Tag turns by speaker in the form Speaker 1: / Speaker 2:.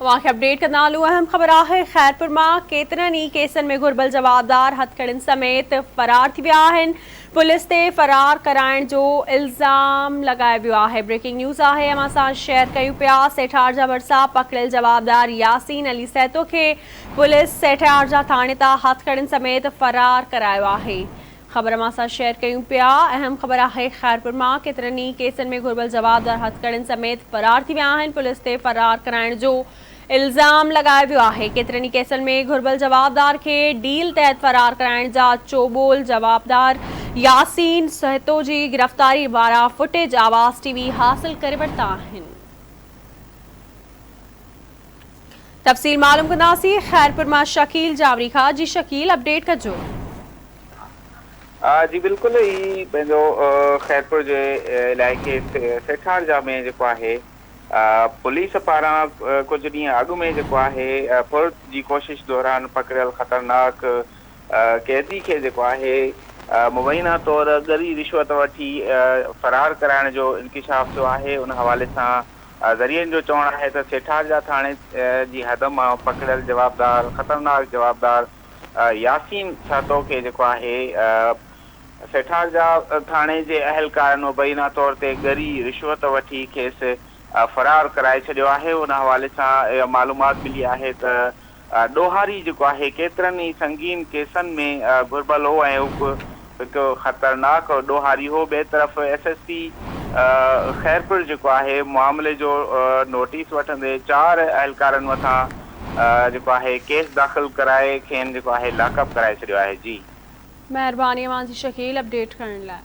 Speaker 1: वाक़ अपडेट का नालू अहम खबर आहे। खैरपुर मां केतिरनि ई केसनि में घुर्बल जवाबदार हथकड़ियुनि समेत फरार थी विया आहिनि। पुलिस ते फरार कराइण जो इल्ज़ाम लगायो वियो आहे। ब्रेकिंग न्यूज़ आहे, अमां सां शेयर कयूं पिया। सेठारजा भरिसां पकड़ियल जवाबदार यासीन अली सैतो खे पुलिस सेठारजा थाणे तां हथकड़ियुनि समेत फरार करायो आहे। ख़बर अमां सां शेयर कयूं पिया। अहम ख़बर आहे, खैरपुर मां केतिरनि ई केसनि में घुर्बल जवाबदार हथकड़ियुनि समेत फरार थी विया आहिनि। पुलिस ते फरार कराइण जो इल्ज़ाम लगायो वियो आहे। केतिरनि ई केसनि में घुर्बल जवाबदार खे डील तहत फरार कराइण जा चोबोल जवाबदार यासीन सहतो जी गिरफ़्तारी वारा फुटेज आवाज़ टीवी हासिल करे वरिता आहिनि। तफ़सील मालूम कंदासीं खैरपुर मां शकील जावरी खां। जी शकील, अपडेट कजो।
Speaker 2: जी बिल्कुल ही पंहिंजो खैरपुर जे इलाइक़े सेठारजा में जेको आहे पुलिस पारां कुछ ॾींहं अॻु में जेको आहे फुर्त जी कोशिश दौरान पकड़ियल ख़तरनाक कैदी खे जेको आहे मुबैना तौर ॻरी रिश्वत वठी फरार कराइण जो इंकिशाफ थियो आहे। उन हवाले सां ज़रियनि जो चवणु आहे त सेठारजा थाणे जी हद मां पकड़ियल जवाबदार ख़तरनाक जवाबदार यासीन सातो खे जेको आहे सेठारजा थाणे जे अहलकारनि मुबैना तौर ते ॻरी रिश्वत वठी खेसि फरार कराए छॾियो आहे। उन हवाले सां मालूमात मिली आहे त ॾोहारी जेको आहे केतिरनि ई संगीन केसनि में घुर्बल हो ऐं हिकु ख़तरनाक ॾोहारी हो। ॿिए तरफ़ SSP खैरपुर जेको आहे मामले जो नोटिस वठंदे 4 अहलकारनि मथां जेको आहे केस दाख़िल कराए खेनि जेको आहे लॉकअप कराए छॾियो आहे। जी
Speaker 1: महिरबानी अवां जी शकील अपडेट करण लाइ।